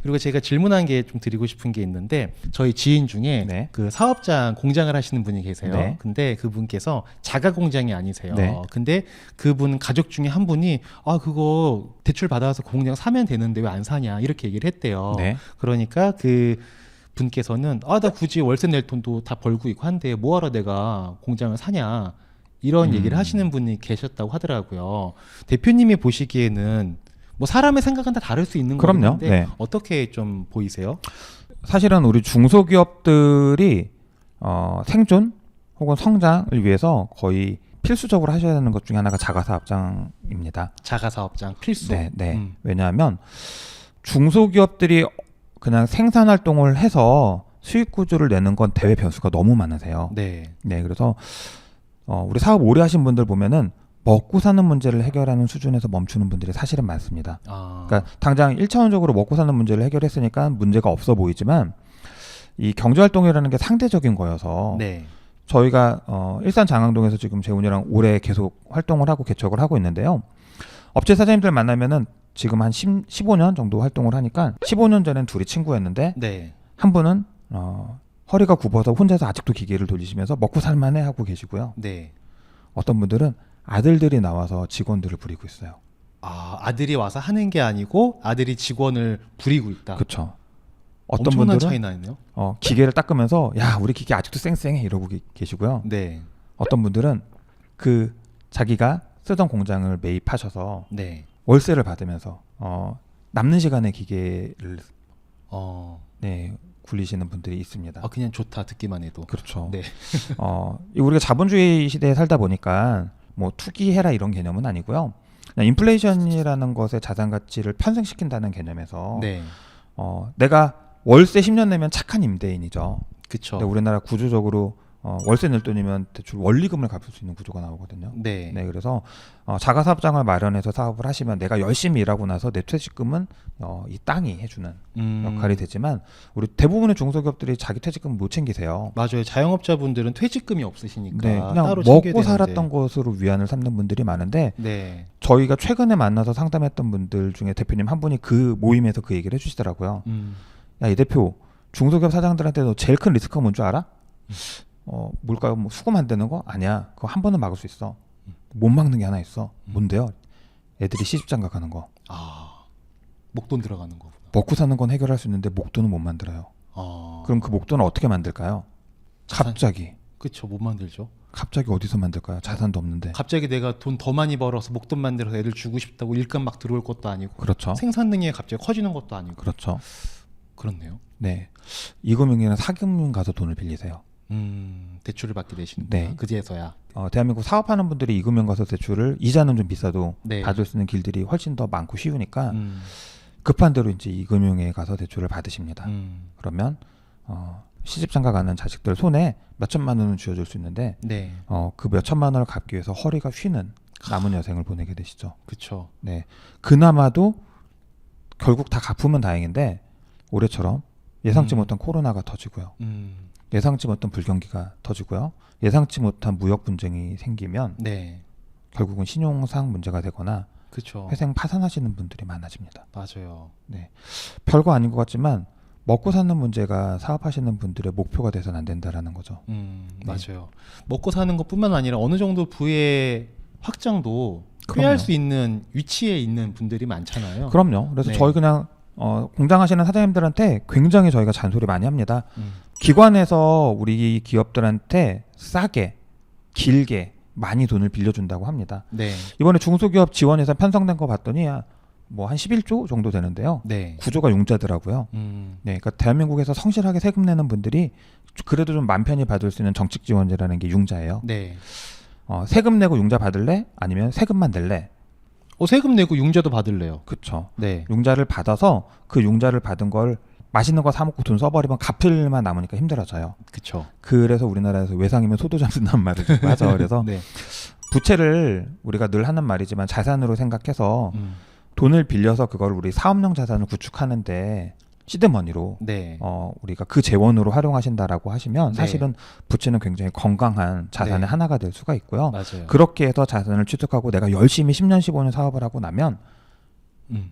그리고 제가 질문한 게 좀 드리고 싶은 게 있는데 저희 지인 중에 네. 그 사업장 공장을 하시는 분이 계세요. 네. 근데 그분께서 자가 공장이 아니세요. 네. 근데 그분 가족 중에 한 분이 그거 대출 받아서 그 공장 사면 되는데 왜 안 사냐 이렇게 얘기를 했대요. 네. 그러니까 그 분께서는 나 굳이 월세 낼 돈도 다 벌고 있고 한데 뭐하러 내가 공장을 사냐 이런 얘기를 하시는 분이 계셨다고 하더라고요. 대표님이 보시기에는 뭐 사람의 생각은 다 다를 수 있는 그럼요. 건데 네. 어떻게 좀 보이세요? 사실은 우리 중소기업들이 생존 혹은 성장을 위해서 거의 필수적으로 하셔야 되는 것 중에 하나가 자가사업장입니다. 자가사업장 필수. 네, 네. 왜냐하면 중소기업들이 그냥 생산활동을 해서 수익 구조를 내는 건 대외 변수가 너무 많으세요. 네. 네, 그래서 우리 사업 오래 하신 분들 보면은 먹고 사는 문제를 해결하는 수준에서 멈추는 분들이 사실은 많습니다. 그러니까 당장 1차원적으로 먹고 사는 문제를 해결했으니까 문제가 없어 보이지만 이 경제활동이라는 게 상대적인 거여서 네. 저희가 일산 장항동에서 지금 재훈이랑 올해 계속 활동을 하고 개척을 하고 있는데요. 업체 사장님들 만나면은 지금 한 15년 정도 활동을 하니까 15년 전엔 둘이 친구였는데 네. 한 분은 허리가 굽어서 혼자서 아직도 기계를 돌리시면서 먹고 살만해 하고 계시고요. 네. 어떤 분들은 아들들이 나와서 직원들을 부리고 있어요. 아들이 와서 하는 게 아니고 아들이 직원을 부리고 있다. 그렇죠. 어떤 엄청난 분들은 차이 나네요. 기계를 닦으면서 야 우리 기계 아직도 쌩쌩해 이러고 계시고요. 네. 어떤 분들은 그 자기가 쓰던 공장을 매입하셔서 네. 월세를 받으면서 남는 시간에 기계를 네 굴리시는 분들이 있습니다. 그냥 좋다 듣기만 해도. 그렇죠. 네. 우리가 자본주의 시대에 살다 보니까 뭐 투기해라 이런 개념은 아니고요. 그냥 인플레이션이라는 것의 자산 가치를 편승시킨다는 개념에서 네. 내가 월세 10년 내면 착한 임대인이죠. 그렇죠. 근데 우리나라 구조적으로 월세 낼 돈이면 대출 원리금을 갚을 수 있는 구조가 나오거든요. 네. 네, 그래서 자가사업장을 마련해서 사업을 하시면 내가 열심히 일하고 나서 내 퇴직금은 이 땅이 해주는 역할이 되지만 우리 대부분의 중소기업들이 자기 퇴직금 못 챙기세요. 맞아요. 자영업자분들은 퇴직금이 없으시니까 네, 그냥 따로 챙겨야 먹고 되는데. 살았던 것으로 위안을 삼는 분들이 많은데 네. 저희가 최근에 만나서 상담했던 분들 중에 대표님 한 분이 그 모임에서 그 얘기를 해주시더라고요. 야, 이 대표 중소기업 사장들한테 너 제일 큰 리스크가 뭔 줄 알아? 뭘까요? 뭐 수고 만드는 거? 아니야. 그거 한 번은 막을 수 있어. 못 막는 게 하나 있어. 뭔데요? 애들이 시집장가 가는 거. 목돈 들어가는 거구나. 먹고 사는 건 해결할 수 있는데 목돈은 못 만들어요. 그럼 그 목돈을 어떻게 만들까요? 갑자기. 그렇죠. 못 만들죠. 갑자기 어디서 만들까요? 자산도 없는데. 갑자기 내가 돈 더 많이 벌어서 목돈 만들어서 애들 주고 싶다고 일감 막 들어올 것도 아니고. 그렇죠. 생산 능력이 갑자기 커지는 것도 아니고. 그렇죠. 그렇네요. 네. 이금융이나 사금융 가서 돈을 빌리세요. 대출을 받게 되시는. 네. 그제서야. 대한민국 사업하는 분들이 이금융 가서 대출을 이자는 좀 비싸도 네. 받을 수 있는 길들이 훨씬 더 많고 쉬우니까 급한 급한 대로 이제 이금융에 가서 대출을 받으십니다. 그러면 시집장가 가는 자식들 손에 몇 천만 원은 쥐어줄 수 있는데 네. 그 몇 천만 원을 갚기 위해서 허리가 휘는 남은 여생을 보내게 되시죠. 그렇죠. 네, 그나마도 결국 다 갚으면 다행인데 올해처럼 예상치 못한 코로나가 터지고요. 예상치 못한 불경기가 터지고요. 예상치 못한 무역 분쟁이 생기면 네. 결국은 신용상 문제가 되거나 그렇죠. 회생 파산하시는 분들이 많아집니다. 맞아요. 네, 별거 아닌 것 같지만 먹고 사는 문제가 사업하시는 분들의 목표가 돼서는 안 된다라는 거죠. 맞아요. 먹고 사는 것뿐만 아니라 어느 정도 부의 확장도 그럼요. 꾀할 수 있는 위치에 있는 분들이 많잖아요. 그럼요. 그래서 네. 저희 그냥 공장 하시는 사장님들한테 굉장히 저희가 잔소리 많이 합니다. 기관에서 우리 기업들한테 싸게 길게 많이 돈을 빌려준다고 합니다. 네. 이번에 중소기업 지원예산 편성된 거 봤더니 뭐 한 11조 정도 되는데요. 네. 구조가 융자더라고요. 네, 그러니까 대한민국에서 성실하게 세금 내는 분들이 그래도 좀 맘 편히 받을 수 있는 정책 지원제라는 게 융자예요. 네. 세금 내고 융자 받을래? 아니면 세금만 낼래? 세금 내고 융자도 받을래요. 그렇죠. 네. 융자를 받아서 그 융자를 받은 걸 맛있는 거 사 먹고 돈 써버리면 갚을만 남으니까 힘들어져요. 그렇죠. 그래서 우리나라에서 외상이면 소도 잡는다는 말을 듣고 하죠. 그래서 네. 부채를 우리가 늘 하는 말이지만 자산으로 생각해서 돈을 빌려서 그걸 우리 사업용 자산을 구축하는데 시드머니로 네. 우리가 그 재원으로 활용하신다라고 하시면 네. 사실은 부채는 굉장히 건강한 자산의 네. 하나가 될 수가 있고요. 맞아요. 그렇게 해서 자산을 취득하고 내가 열심히 10년 15년 사업을 하고 나면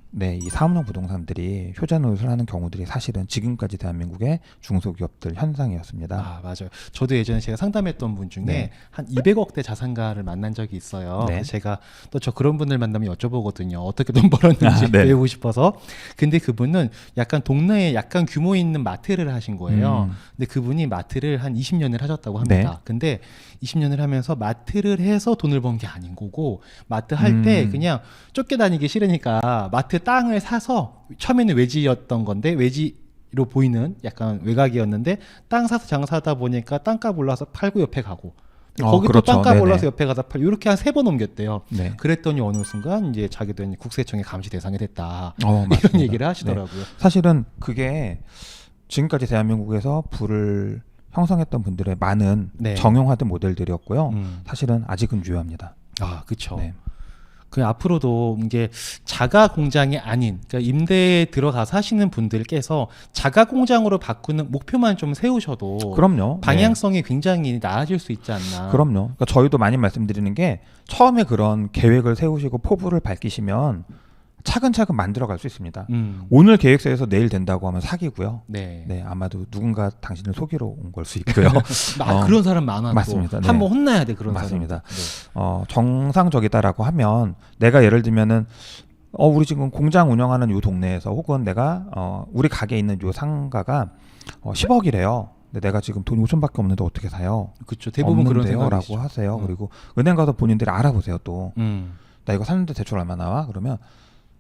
네, 이 사업용 부동산들이 효자 노릇을 하는 경우들이 사실은 지금까지 대한민국의 중소기업들 현상이었습니다. 아, 맞아요. 저도 예전에 제가 상담했던 분 중에 네. 한 200억대 자산가를 만난 적이 있어요. 네. 제가 또 저 그런 분들 만나면 여쭤보거든요. 어떻게 돈 벌었는지 네. 배우고 싶어서. 근데 그분은 약간 동네에 약간 규모 있는 마트를 하신 거예요. 근데 그분이 마트를 한 20년을 하셨다고 합니다. 네. 근데 20년을 하면서 마트를 해서 돈을 번 게 아닌 거고, 마트 할 때 그냥 쫓겨다니기 싫으니까 마트 땅을 사서, 처음에는 외지였던 건데 외지로 보이는 약간 외곽이었는데 땅 사서 장사하다 보니까 땅값 올라서 팔고 옆에 가고, 거기 또 그렇죠. 땅값 네네. 올라서 옆에 가서 팔고, 이렇게 한 3번 옮겼대요. 네. 그랬더니 어느 순간 이제 자기도 이제 국세청의 감시 대상이 됐다. 맞습니다. 이런 얘기를 하시더라고요. 네. 사실은 그게 지금까지 대한민국에서 부를 형성했던 분들의 많은 네. 정형화된 모델들이었고요. 사실은 아직은 유효합니다. 아, 그렇죠. 네. 그 앞으로도 이제 자가 공장이 아닌, 그러니까 임대에 들어가서 하시는 분들께서 자가 공장으로 바꾸는 목표만 좀 세우셔도 그럼요. 방향성이 굉장히 나아질 수 있지 않나. 그럼요. 그러니까 저희도 많이 말씀드리는 게 처음에 그런 계획을 세우시고 포부를 밝히시면 차근차근 만들어갈 수 있습니다. 오늘 계획서에서 내일 된다고 하면 사기고요. 네. 네, 아마도 누군가 당신을 속이러 온 걸 수 있고요. 그런 사람 많아. 맞습니다. 네. 한번 혼나야 돼, 그런 맞습니다. 사람. 정상적이다라고 하면 내가 예를 들면은 우리 지금 공장 운영하는 요 동네에서 혹은 내가 우리 가게에 있는 요 상가가 10억이래요. 근데 내가 지금 돈이 5천밖에 없는데 어떻게 사요? 그렇죠. 대부분 그런 없는데요라고 생각이죠. 하세요. 그리고 은행 가서 본인들이 알아보세요. 또 나 음. 이거 샀는데 대출 얼마 나와? 그러면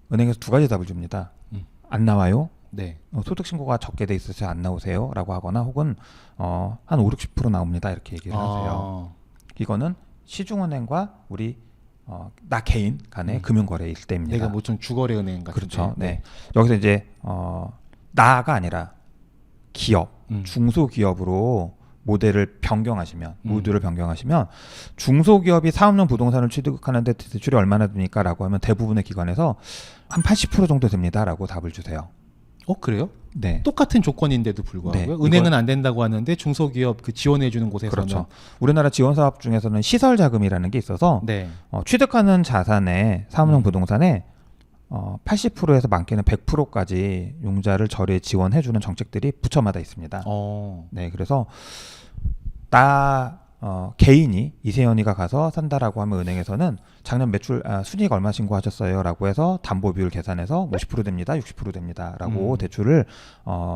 은행에서 두 가지 답을 줍니다. 음. 안 나와요. 네. 소득 신고가 적게 돼 있어서 안 나오세요라고 하거나 혹은 한 5, 60% 나옵니다. 이렇게 얘기를 하세요. 이거는 시중은행과 우리 나 개인 간의 금융거래일 때입니다. 내가 뭐 좀 주거래은행 같은 그렇죠. 데. 네. 여기서 이제 나가 아니라 기업, 중소기업으로 모델을 변경하시면 모듈을 변경하시면 중소기업이 사업용 부동산을 취득하는데 대출이 얼마나 듭니까라고 하면 대부분의 기관에서 한 80% 정도 됩니다라고 답을 주세요. 그래요? 네. 똑같은 조건인데도 불구하고요. 네, 은행은 안 된다고 하는데 중소기업 그 지원해 주는 곳에서는 그렇죠. 우리나라 지원 사업 중에서는 시설 자금이라는 게 있어서 네. 취득하는 자산에 사업용 부동산에 80%에서 많게는 100%까지 용자를 절에 지원해 주는 정책들이 부처마다 있습니다. 네, 그래서 나 개인이 이세연이가 가서 산다라고 하면 은행에서는 작년 매출 순이익 얼마 신고하셨어요라고 해서 담보 비율 계산해서 50% 됩니다, 60% 됩니다라고 대출을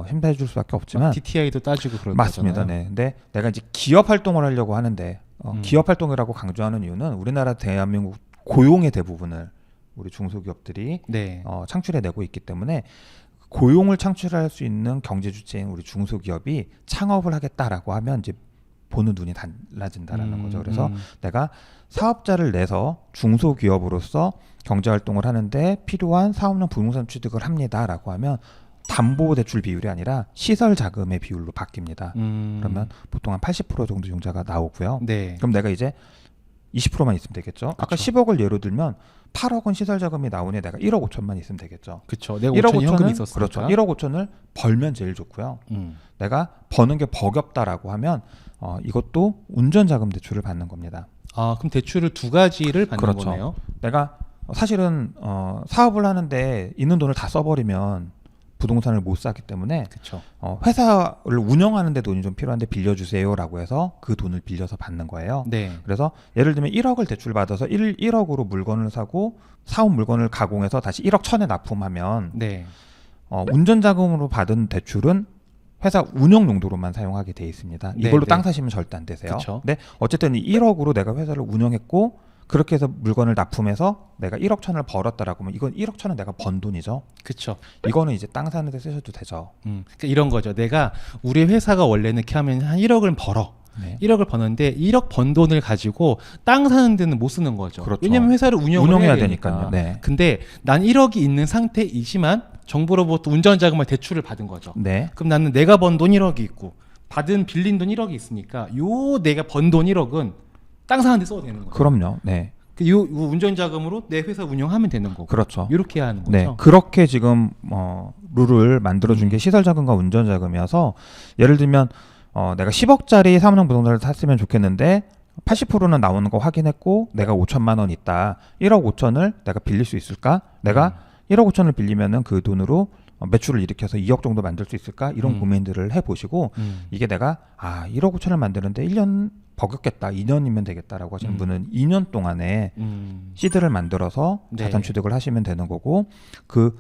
심사해 줄 수밖에 없지만 DTI도 따지고 그런 맞습니다. 거잖아요. 네, 근데 내가 이제 기업 활동을 하려고 하는데 기업 활동이라고 강조하는 이유는 우리나라 대한민국 고용의 대부분을 우리 중소기업들이 네. 창출해내고 있기 때문에 고용을 창출할 수 있는 경제 주체인 우리 중소기업이 창업을 하겠다라고 하면 이제 보는 눈이 달라진다라는 거죠. 그래서 내가 사업자를 내서 중소기업으로서 경제활동을 하는데 필요한 사업용 부동산 취득을 합니다라고 하면 담보대출 비율이 아니라 시설 자금의 비율로 바뀝니다. 그러면 보통 한 80% 정도 융자가 나오고요. 네. 그럼 내가 이제 20%만 있으면 되겠죠. 그쵸. 아까 10억을 예로 들면 8억은 시설 자금이 나오니 내가 1억 5천만 있으면 되겠죠. 그렇죠. 내가 1억 5천이 현금이 5천은 있었으니까. 그렇죠. 1억 5천을 벌면 제일 좋고요. 내가 버는 게 버겁다라고 하면 이것도 운전자금 대출을 받는 겁니다. 그럼 대출을 두 가지를 받는 그렇죠. 거네요. 내가 사실은 사업을 하는데 있는 돈을 다 써버리면 부동산을 못 사기 때문에 그렇죠. 회사를 운영하는 데 돈이 좀 필요한데 빌려주세요라고 해서 그 돈을 빌려서 받는 거예요. 네. 그래서 예를 들면 1억을 대출 받아서 1억으로 물건을 사고 사온 물건을 가공해서 다시 1억 1천에 납품하면 네. 운전자금으로 받은 대출은 회사 운영 용도로만 사용하게 돼 있습니다. 네, 이걸로 네. 땅 사시면 절대 안 되세요. 그쵸. 근데 어쨌든 이 1억으로 내가 회사를 운영했고 그렇게 해서 물건을 납품해서 내가 1억 천을 벌었다라고 하면 이건 1억 천은 내가 번 돈이죠. 그렇죠. 이거는 이제 땅 사는 데 쓰셔도 되죠. 그러니까 이런 거죠. 내가 우리 회사가 원래는 이렇게 하면 한 1억을 벌어. 네. 1억을 버는데 1억 번 돈을 가지고 땅 사는 데는 못 쓰는 거죠. 그렇죠. 왜냐면 회사를 운영해야 되니까요. 네. 근데 난 1억이 있는 상태이지만 정부로부터 운전자금을 대출을 받은 거죠. 네. 그럼 나는 내가 번 돈 1억이 있고 받은 빌린 돈 1억이 있으니까 내가 번 돈 1억은 땅 사는 데 써도 되는 거죠. 그럼요. 네. 요 운전자금으로 내 회사 운영하면 되는 거고. 그렇죠. 이렇게 해야 하는 거죠. 네. 그렇게 지금 룰을 만들어 준 게 시설 자금과 운전 자금이어서 예를 들면 내가 10억짜리 사업용 부동산을 샀으면 좋겠는데 80%는 나오는 거 확인했고 내가 5천만 원 있다. 1억 5천을 내가 빌릴 수 있을까? 내가 1억 5천을 빌리면은 그 돈으로 매출을 일으켜서 2억 정도 만들 수 있을까? 이런 음. 고민들을 해보시고 이게 내가 1억 5천을 만드는데 1년 버겁겠다. 2년이면 되겠다라고 하시는 분은 2년 동안에 시드를 만들어서 네. 자산 취득을 하시면 되는 거고 그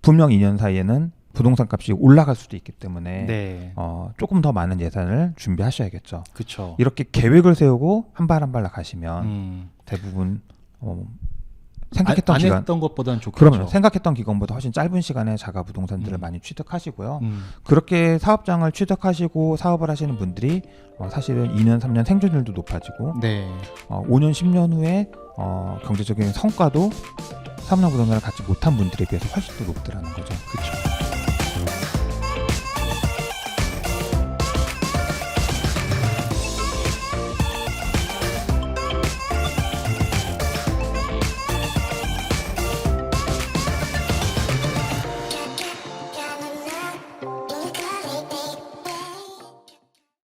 분명 2년 사이에는 부동산 값이 올라갈 수도 있기 때문에 네. 조금 더 많은 예산을 준비하셔야겠죠. 그렇죠. 이렇게 계획을 세우고 한 발 한 발 나가시면 대부분 생각했던 안 기간 했던 것보다는 좋겠죠. 그러면 생각했던 기간보다 훨씬 짧은 시간에 자가 부동산들을 많이 취득하시고요. 그렇게 사업장을 취득하시고 사업을 하시는 분들이 사실은 2년, 3년 생존율도 높아지고 네. 5년, 10년 후에 경제적인 성과도 사업용 부동산을 갖지 못한 분들에 비해서 훨씬 더 높더라는 거죠. 그렇죠.